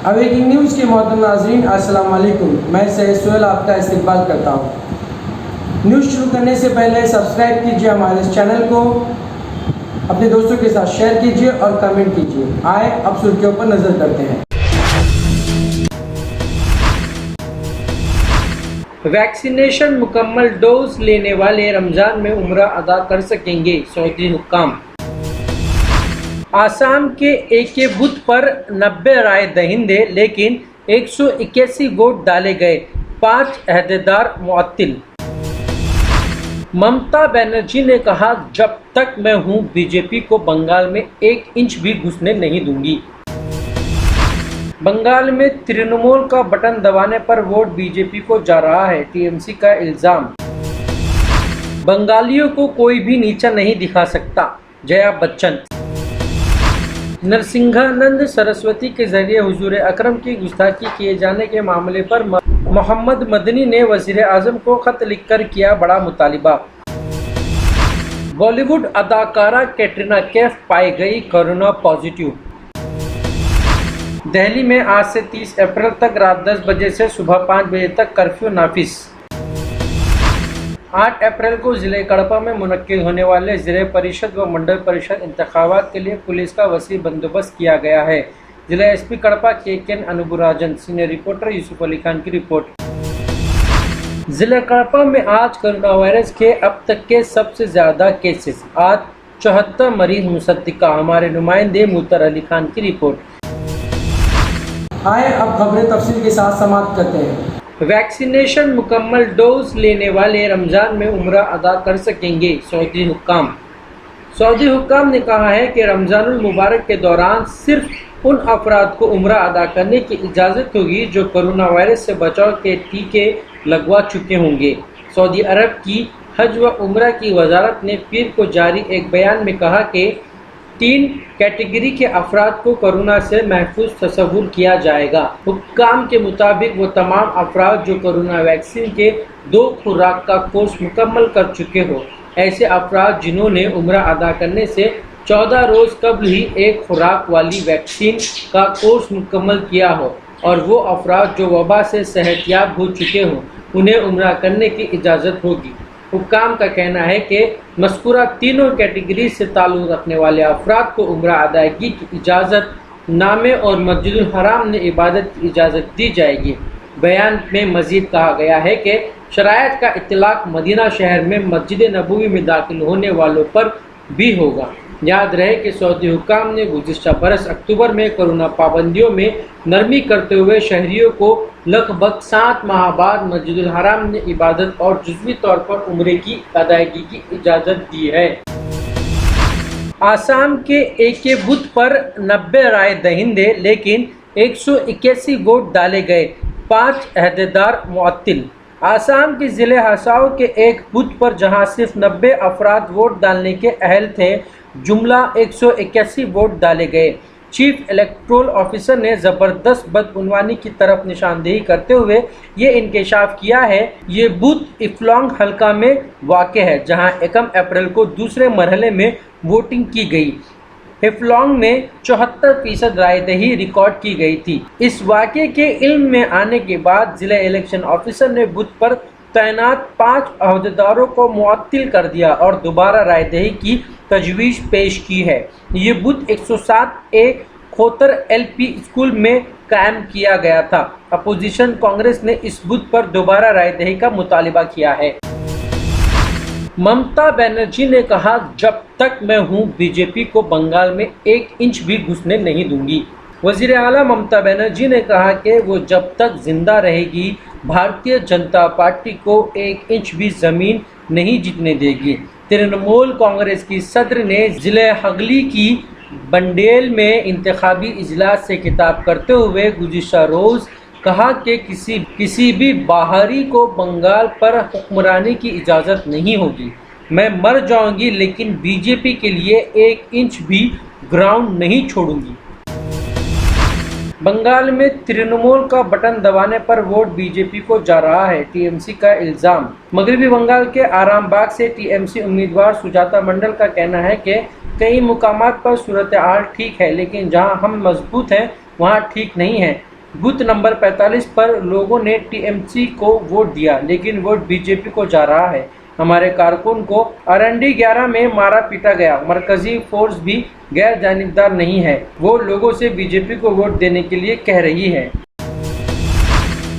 Breaking news के मोहतरम नाज़रीन अस्सलाम वालेकुम। मैं सैयद सोहेल आपका इस्तकबाल करता हूँ। न्यूज़ शुरू करने से पहले सब्सक्राइब कीजिए हमारे इस चैनल को, अपने दोस्तों के साथ शेयर कीजिए और कमेंट कीजिए। आए अब सुर्खियों पर नज़र करते हैं। वैक्सीनेशन मुकम्मल डोज लेने वाले रमज़ान में उम्रा अदा कर सकेंगे, सऊदी हुक्काम। आसाम के एके बूथ पर 90 राय दहिंदे लेकिन 181 वोट डाले गए, 5 अहदेदार मुअत्तिल। ममता बनर्जी ने कहा, जब तक मैं हूं बीजेपी को बंगाल में 1 इंच भी घुसने नहीं दूंगी। बंगाल में तृणमूल का बटन दबाने पर वोट बीजेपी को जा रहा है, टीएमसी का इल्जाम। बंगालियों को कोई भी नीचा नहीं दिखा सकता, जया बच्चन। नरसिंहानंद सरस्वती के जरिए हुजूर अकरम की गुस्ताखी किए जाने के मामले पर मोहम्मद मदनी ने वजीर आजम को खत लिखकर किया बड़ा मुतालिबा। बॉलीवुड अदाकारा कैटरीना कैफ पाई गई कोरोना पॉजिटिव। दिल्ली में आज से 30 अप्रैल तक रात 10 बजे से सुबह 5 बजे तक कर्फ्यू नाफिज। 8 अप्रैल को जिले कड़पा में मुनक्किद होने वाले जिले परिषद व मंडल परिषद इंतखाबात के लिए पुलिस का वसी बंदोबस्त किया गया है। जिला एसपी कड़पा के अनुबुराजन, सीनियर रिपोर्टर यूसुफ अली खान की रिपोर्ट। जिला कड़पा में आज कोरोना वायरस के अब तक के सबसे ज्यादा केसेस, आज 74 मरीज मुसद्दिका। हमारे नुमाइंदे मुतर अली खान की रिपोर्ट। आए अब खबरें तफसील के साथ समाप्त करते हैं। वैक्सीनेशन मुकम्मल डोज लेने वाले रमज़ान में उम्रा अदा कर सकेंगे, सऊदी हुक्काम। सऊदी हुक्काम ने कहा है कि रमज़ानुल मुबारक के दौरान सिर्फ उन अफराद को उम्रा अदा करने की इजाज़त होगी जो कोरोना वायरस से बचाव के टीके लगवा चुके होंगे। सऊदी अरब की हज व उम्रा की वजारत ने पीर को जारी एक बयान में कहा कि 3 कैटेगरी के अफराद को कोरोना से महफूज तस्वुर किया जाएगा। हुक्काम के मुताबिक वो तमाम अफराद जो कोरोना वैक्सीन के 2 खुराक का कोर्स मुकम्मल कर चुके हो, ऐसे अफराद जिन्होंने उम्रा अदा करने से 14 रोज़ कबल ही 1 खुराक वाली वैक्सीन का कोर्स मुकम्मल किया हो और वो अफराद जो वबा से सेहतयाब हो चुके हों, उन्हें उम्रा करने की इजाज़त होगी। हुक्काम का कहना है कि मज़कूरा तीनों कैटेगरी से ताल्लुक़ रखने वाले अफराद को उम्रा अदायगी की इजाज़त नामे और मस्जिदुल हराम में इबादत की इजाज़त दी जाएगी। बयान में मज़ीद कहा गया है कि शरायत का इतलाक़ मदीना शहर में मस्जिद नबवी में दाखिल होने वालों पर भी होगा। याद रहे कि सऊदी हुक्काम ने गुज़िश्ता बरस अक्टूबर में कोरोना पाबंदियों में नरमी करते हुए शहरियों को लगभग 7 माह बाद मस्जिदुल हराम में इबादत और जुज़वी तौर पर उम्रे की अदायगी की इजाज़त दी है। आसाम के एके बूथ पर 90 राय दहिंदे लेकिन 181 वोट डाले गए, 5 अहदेदार मुअत्तिल। आसाम के ज़िले हसाओ के एक बूथ पर जहां सिर्फ 90 अफराद वोट डालने के अहल थे, जुमला 181 वोट डाले गए। चीफ इलेक्टोरल ऑफिसर ने ज़बरदस्त बदउनवानी की तरफ निशानदेही करते हुए ये इंकशाफ किया है। ये बूथ इफ्लॉन्ग हल्का में वाक़ है, जहां 1 अप्रैल को दूसरे मरहले में वोटिंग की गई। हिफ्लॉन्ग में 74% रायदही रिकॉर्ड की गई थी। इस वाक़े के इल्म में आने के बाद जिला इलेक्शन ऑफिसर ने बूथ पर तैनात 5 अहदेदारों को मुअत्तिल कर दिया और दोबारा रायदही की तजवीज़ पेश की है। ये बूथ 107A खोतर LP स्कूल में कायम किया गया था। अपोजिशन कांग्रेस ने इस बूथ पर दोबारा रायदही का मुतालिबा किया है। ममता बनर्जी ने कहा, जब तक मैं हूं बीजेपी को बंगाल में 1 इंच भी घुसने नहीं दूंगी। वज़ीर आला ममता बनर्जी ने कहा कि वो जब तक जिंदा रहेगी भारतीय जनता पार्टी को 1 इंच भी ज़मीन नहीं जीतने देगी। तृणमूल कांग्रेस की सदर ने जिले हगली की बंडेल में इंतखाबी इजलास से खिताब करते हुए गुज़िश्ता रोज़ कहा कि किसी भी बाहरी को बंगाल पर हुक्मरानी की इजाज़त नहीं होगी। मैं मर जाऊंगी लेकिन बीजेपी के लिए 1 इंच भी ग्राउंड नहीं छोड़ूंगी। बंगाल में तृणमूल का बटन दबाने पर वोट बीजेपी को जा रहा है, टीएमसी का इल्जाम। मगरबी बंगाल के आरामबाग से टीएमसी उम्मीदवार सुजाता मंडल का कहना है कि कई मुकामात पर सूरत हाल ठीक है, लेकिन जहां हम मजबूत हैं वहां ठीक नहीं है। बूथ नंबर 45 पर लोगों ने टीएमसी को वोट दिया, लेकिन वोट बीजेपी को जा रहा है। हमारे कारकुन को अरंडी 11 में मारा पीटा गया। मरकजी फोर्स भी गैर जानिबदार नहीं है, वो लोगों से बीजेपी को वोट देने के लिए कह रही है।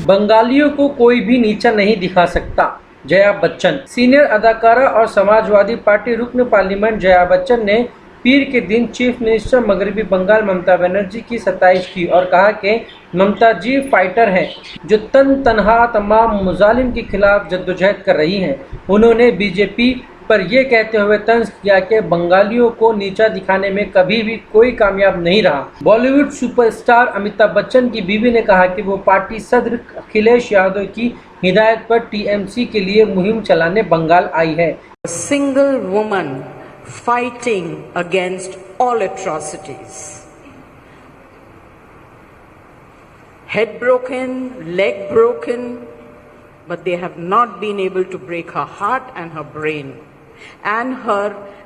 बंगालियों को कोई भी नीचा नहीं दिखा सकता, जया बच्चन। सीनियर अदाकारा और समाजवादी पार्टी रुकन पार्लियामेंट जया बच्चन ने पीर के दिन चीफ मिनिस्टर मगरबी बंगाल ममता बनर्जी की सताइश की और कहा कि ममता जी फाइटर हैं जो तनहा तमाम मुजालिम के खिलाफ जद्दोजहद कर रही हैं। उन्होंने बीजेपी पर यह कहते हुए तंज किया कि बंगालियों को नीचा दिखाने में कभी भी कोई कामयाब नहीं रहा। बॉलीवुड सुपरस्टार अमिताभ बच्चन की बीवी ने कहा कि वो पार्टी सदर अखिलेश यादव की हिदायत पर टीएमसी के लिए मुहिम चलाने बंगाल आई है। Single woman fighting against all atrocities. Head broken, leg broken, but they have not been able to break her heart and her brain and her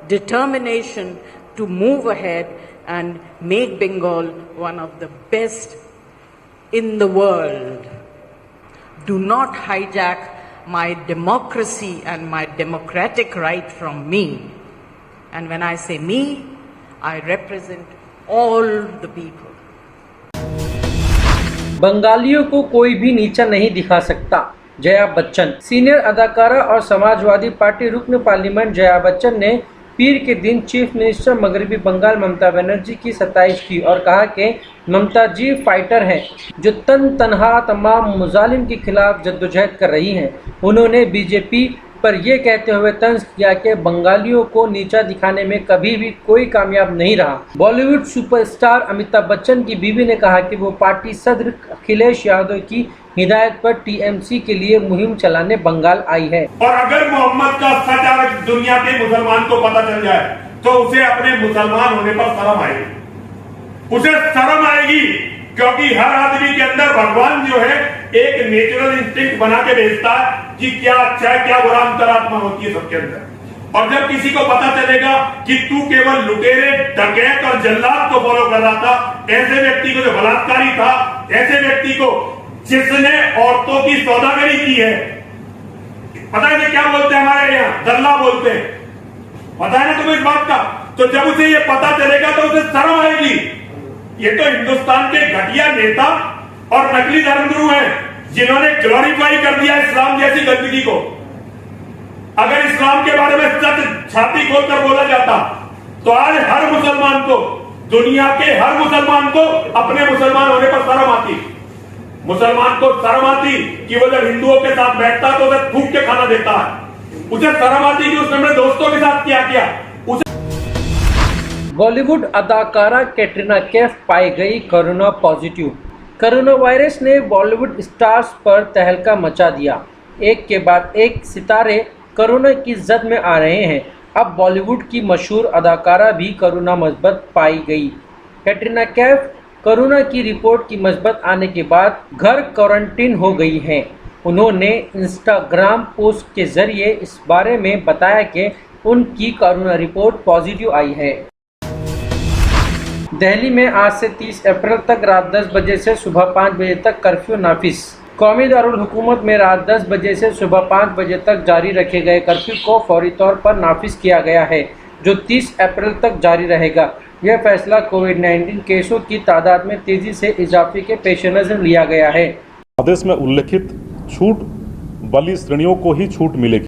determination to move ahead and make Bengal one of the best in the world. Do not hijack my democracy and my democratic right from me. And when I say me, I represent all the people. बंगालियों को कोई भी नीचा नहीं दिखा सकता, Jaya Bachchan. Senior अदाकारा और Samajwadi party रुकन पार्लियामेंट जया बच्चन ने पीर के दिन चीफ मिनिस्टर मगरबी बंगाल ममता बनर्जी की सताइश की और कहा कि ममता जी फाइटर हैं जो तनहा तमाम मुजालिम के खिलाफ जद्दोजहद कर रही हैं। उन्होंने बीजेपी पर यह कहते हुए तंज किया कि बंगालियों को नीचा दिखाने में कभी भी कोई कामयाब नहीं रहा। बॉलीवुड सुपरस्टार अमिताभ बच्चन की बीवी ने कहा कि वो पार्टी सदर अखिलेश यादव की हिदायत पर टीएमसी के लिए मुहिम चलाने बंगाल आई है। और अगर मोहम्मद का सच आज दुनिया के मुसलमान को पता चल जाए तो उसे अपने मुसलमान होने पर शर्म आएगी, उसे शर्म आएगी, क्योंकि हर आदमी के अंदर भगवान जो है एक नेचुरल इंस्टिंक्ट बना के भेजता है कि क्या अच्छा है क्या बुरा, अंतरात्मा होती है सबके अंदर। और जब किसी को पता चलेगा कि तू केवल लुटेरे, डकैत और जल्लाद को फॉलो कर रहा था, ऐसे व्यक्ति को जो बलात्कारी था, ऐसे व्यक्ति को जिसने औरतों की सौदागरी की है, पता है क्या बोलते हैं हमारे यहाँ, दल्ला बोलते हैं, पता है ना तुम्हें इस बात का। तो जब उसे ये पता चलेगा तो उसे शर्म आएगी। ये तो हिंदुस्तान के घटिया नेता और नकली धर्मगुरु हैं जिन्होंने ग्लोरीफाई कर दिया इस्लाम जैसी गंदगी को। अगर इस्लाम के बारे में सच छाती खोलकर बोला जाता तो आज हर मुसलमान को, दुनिया के हर मुसलमान को अपने मुसलमान होने पर शर्म आती। मुसलमान को शर्म आती कि वो जब हिंदुओं के साथ बैठता तो उसे थूक के खाना देता है, उसे शर्म आती कि उसने अपने दोस्तों के साथ क्या किया। बॉलीवुड अदाकारा कैटरीना कैफ पाई गई कोरोना पॉजिटिव। कोरोना वायरस ने बॉलीवुड स्टार्स पर तहलका मचा दिया। एक के बाद एक सितारे कोरोना की जद में आ रहे हैं। अब बॉलीवुड की मशहूर अदाकारा भी कोरोना मस्बत पाई गई। कैटरीना कैफ कोरोना की रिपोर्ट की मस्बत आने के बाद घर क्वारंटीन हो गई हैं। उन्होंने इंस्टाग्राम पोस्ट के जरिए इस बारे में बताया कि उनकी कोरोना रिपोर्ट पॉजिटिव आई है। दिल्ली में आज से 30 अप्रैल तक रात 10 बजे से सुबह 5 बजे तक कर्फ्यू नाफिज। कौमी दारुल हुकूमत में रात 10 बजे से सुबह 5 बजे तक जारी रखे गए कर्फ्यू को फौरी तौर पर नाफिज किया गया है, जो 30 अप्रैल तक जारी रहेगा। यह फैसला कोविड-19 केसों की तादाद में तेजी से इजाफे के पेश नज़र लिया गया है। आदेश में उल्लिखित छूट वाली श्रेणियों को ही छूट मिलेगी।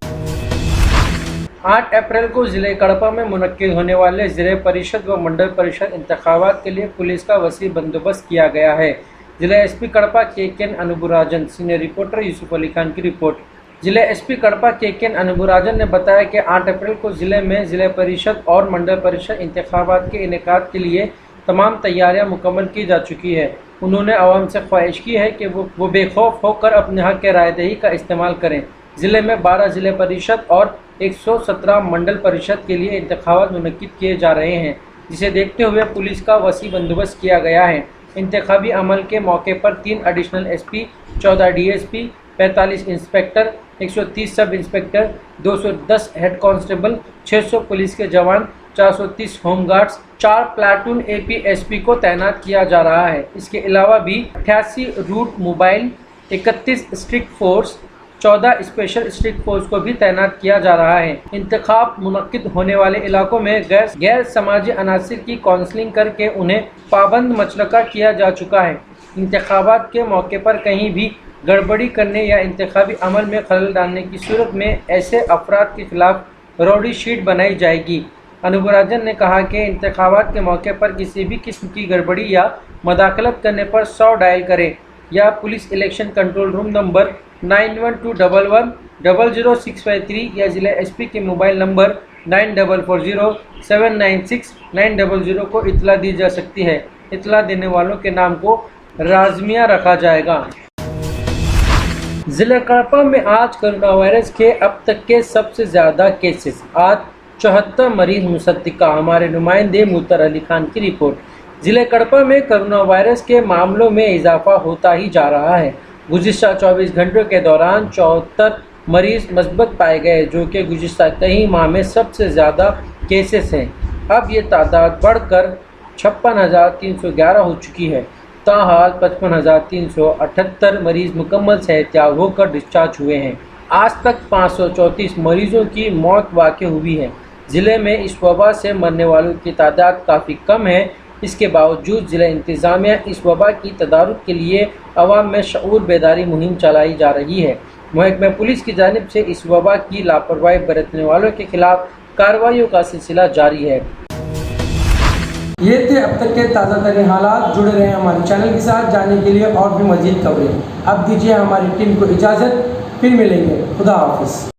8 अप्रैल को जिले कड़पा में मुनक्किद होने वाले जिले परिषद व मंडल परिषद इंतखाबात के लिए पुलिस का वसी बंदोबस्त किया गया है। जिला SP Kadapa K N. Anburajan, senior reporter Yusuf Ali Khan की रिपोर्ट। जिला एसपी कड़पा के.एन. अनुभुराजन ने बताया कि 8 अप्रैल को जिले में जिला परिषद और मंडल परिषद इंतखाबात के इनेकाद के लिए तमाम तैयारियां मुकम्मल की जा चुकी है। उन्होंने आवाम से ख्वाहिश की है कि वो बेखौफ होकर अपने हक के रायदही का इस्तेमाल करें। जिले में 12 जिले परिषद और 117 मंडल परिषद के लिए इंतखाबात मुनक्किद किए जा रहे हैं, जिसे देखते हुए पुलिस का वसी बंदोबस्त किया गया है। इंतखाबी अमल के मौके पर 3 additional SP, 14 DSP, 45 inspector, 130 sub inspector, 210 head constable, 600 police के जवान, 430 होमगार्ड्स, 4 प्लाटून एपीएसपी को तैनात किया जा रहा है। इसके अलावा भी 88 route mobile, 31 strict force, 14 special strict force को भी तैनात किया जा रहा है। इंतखाब मुनक्किद होने वाले इलाकों में गैर समाजी अनासिर की काउंसलिंग करके उन्हें पाबंद मचलका किया जा चुका है। इंतखाबात के मौके पर कहीं भी गड़बड़ी करने या इंतखाबी अमल में खलल डालने की सूरत में ऐसे अफराद के खिलाफ रौडी शीट बनाई जाएगी। अनुबराजन ने कहा कि इंतखाबात के मौके पर किसी भी किस्म की गड़बड़ी या मदाखलत करने पर 100 डायल करें या police election control room number 9121100653 या जिला एसपी के मोबाइल नंबर 9440796900 को इतला दी जा सकती है। इतला देने वालों के नाम को राजमिया रखा जाएगा। जिला कड़पा में आज कोरोना वायरस के अब तक के सबसे ज़्यादा केसेस, आज 74 मरीज मुसद्दिका। हमारे नुमाइंदे मुतर अली खान की रिपोर्ट। जिले कड़पा में कोरोना वायरस के मामलों में इजाफा होता ही जा रहा है। गुज़िश्ता 24 घंटों के दौरान 74 मरीज मस्बत पाए गए, जो कि गुज़िश्ता कई माह में सबसे ज़्यादा केसेस हैं। अब ये तादाद बढ़कर 56,311 हो चुकी है। ताहाल 55,378 मरीज मुकम्मल सेहतयाब होकर डिस्चार्ज हुए हैं। आज तक 534 मरीजों की मौत वाक़ई हुई है। ज़िले में इस वबा से मरने वालों की तादाद काफ़ी कम है। इसके बावजूद ज़िला इंतज़ामिया इस वबा की तदारुक के लिए अवाम में शऊर बेदारी मुहिम चलाई जा रही है। महकमा पुलिस की जानिब से इस वबा की लापरवाही बरतने वालों के खिलाफ कार्रवाइयों का सिलसिला जारी है। ये थे अब तक के ताज़ा तरीन हालात। जुड़े रहें हमारे चैनल के साथ जानने के लिए और भी मज़ीद खबरें। अब दीजिए हमारी टीम को इजाज़त, फिर मिलेंगे। खुदा हाफिज़।